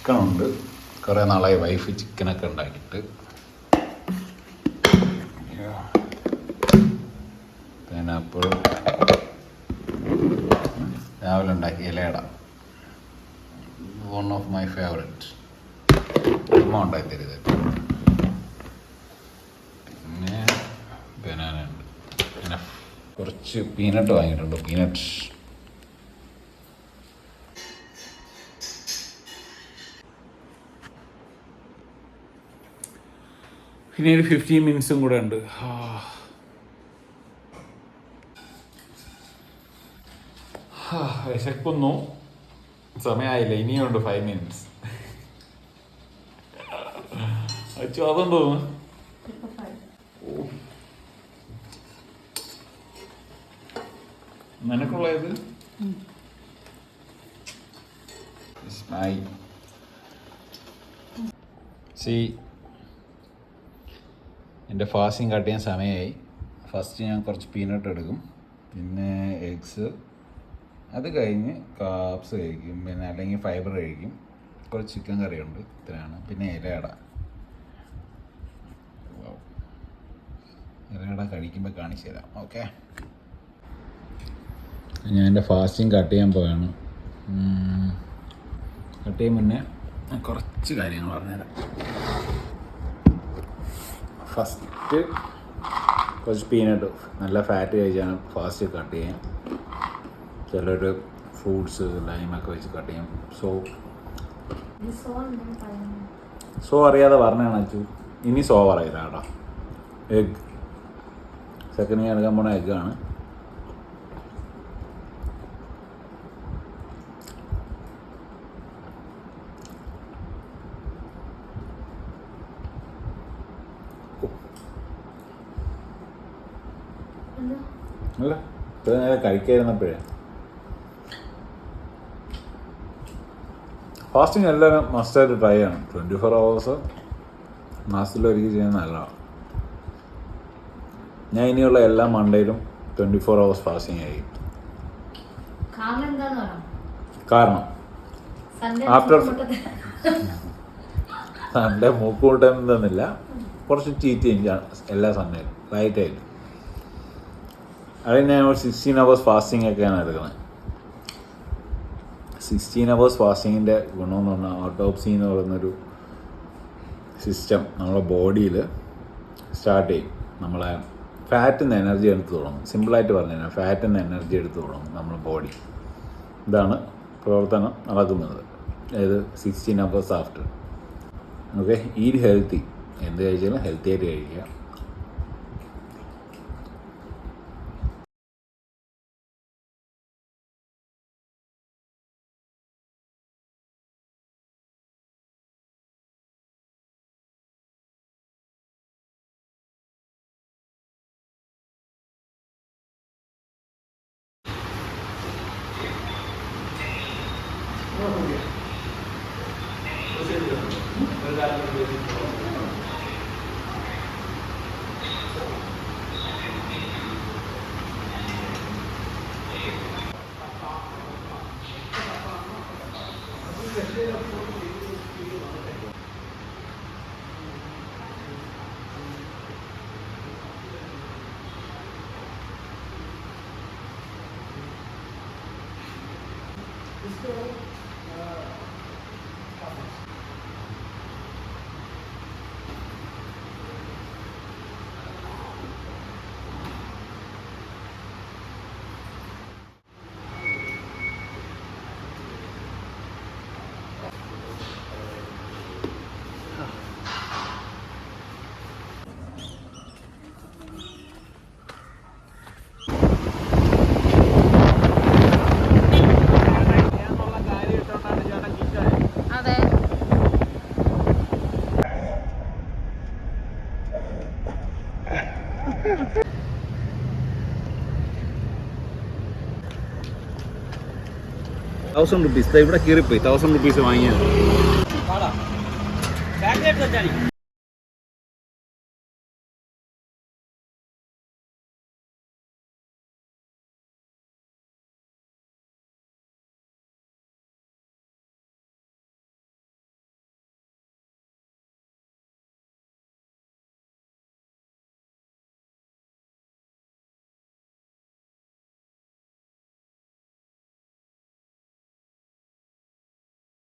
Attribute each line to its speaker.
Speaker 1: ചിക്കനുണ്ട്. കുറേ നാളായി വൈഫ് ചിക്കനൊക്കെ ഉണ്ടാക്കിയിട്ട്. പൈനാപ്പിൾ രാവിലെ ഉണ്ടാക്കി ilayada, one of my favourite. ഉമ്മ ഉണ്ടാക്കി തരുത്. പിന്നെ ബനാന ഉണ്ട്. പിന്നെ കുറച്ച് പീനട്ട് വാങ്ങിയിട്ടുണ്ട്. പീനട്ട്സ് പിന്നെ ഒരു 15 മിനിറ്റ്സും കൂടെ ഉണ്ട്. വിശക്കുന്നു. സമയമായില്ല, ഇനിയുണ്ട് 5 മിനിറ്റ്സ്. അച്ഛൻ അതും തോന്നുന്നു. നിനക്കുള്ളത് എൻ്റെ ഫാസ്റ്റിംഗ് കട്ട് ചെയ്യാൻ സമയമായി. ഫസ്റ്റ് ഞാൻ കുറച്ച് പീനട്ട് എടുക്കും, പിന്നെ എഗ്സ്, അത് കഴിഞ്ഞ് കാപ്സ് കഴിക്കും, പിന്നെ അല്ലെങ്കിൽ ഫൈബർ കഴിക്കും, കുറച്ച് ചിക്കൻ കറിയുണ്ട്, ഇത്രയാണ്. പിന്നെ ഇലയട. ഇലയട കഴിക്കുമ്പോൾ കാണിച്ചു തരാം. ഓക്കെ, ഞാൻ എൻ്റെ ഫാസ്റ്റിംഗ് കട്ട് ചെയ്യാൻ പോവാണ്. കട്ട് ചെയ്യാൻ മുന്നേ കുറച്ച് കാര്യങ്ങൾ പറഞ്ഞുതരാം. ഫസ്റ്റ് കുറച്ച് പീനട്ട്, നല്ല ഫാറ്റ് കഴിച്ചാണ് ഫാസ്റ്റ് കട്ട് ചെയ്യാൻ. ചിലർ ഫ്രൂട്ട്സ് ലൈമൊക്കെ വെച്ച് കട്ട് ചെയ്യാം. സോ അറിയാതെ പറഞ്ഞാണ് അച്ചു. ഇനി സോ പറയില്ല കേട്ടോ. എഗ് സെക്കൻഡ് ഞാൻ എടുക്കാൻ പോണ എഗ്ഗാണ്. അല്ല, ഇത് നേരെ കഴിക്കാതിരുന്നപ്പോഴേ. ഫാസ്റ്റിംഗ് എല്ലാവരും മസ്റ്റായിട്ട് ട്രൈ ചെയ്യണം. 24 hours മാസത്തിലൊരിക്കൽ ചെയ്യുന്നത് നല്ലതാണ്. ഞാൻ ഇനിയുള്ള എല്ലാ മൺഡേയിലും 24 hours ഫാസ്റ്റിംഗ് ആയിരിക്കും. കാരണം ആഫ്റ്റർ സൺഡേ മൂക്കൂട്ടെന്നില്ല, കുറച്ച് ചീറ്റ് ചെയ്യും എല്ലാ സൺഡേയിലും ലൈറ്റായിട്ട്. അതിന് ഞാൻ 16 hours ഫാസ്റ്റിംഗ് ഒക്കെയാണ് എടുക്കുന്നത്. 16 hours ഫാസ്റ്റിങ്ങിൻ്റെ ഗുണമെന്ന് പറഞ്ഞാൽ ഓട്ടോപ്സി എന്ന് പറയുന്നൊരു സിസ്റ്റം നമ്മുടെ ബോഡിയിൽ സ്റ്റാർട്ട് ചെയ്യും. നമ്മളെ ഫാറ്റിൽ നിന്ന് എനർജി എടുത്ത് തുടങ്ങും. സിമ്പിളായിട്ട് പറഞ്ഞു കഴിഞ്ഞാൽ ഫാറ്റിൽ നിന്ന് എനർജി എടുത്ത് തുടങ്ങും നമ്മുടെ ബോഡി. ഇതാണ് പ്രവർത്തനം നടക്കുന്നത്. അതായത് 16 hours after. Okay, eat healthy. എന്ത് കഴിച്ചാലും ഹെൽത്തി ആയിട്ട് കഴിക്കുക. ₹1000 ഇവിടെ കീറിപ്പോയി. ₹1000 വാങ്ങിയാൽ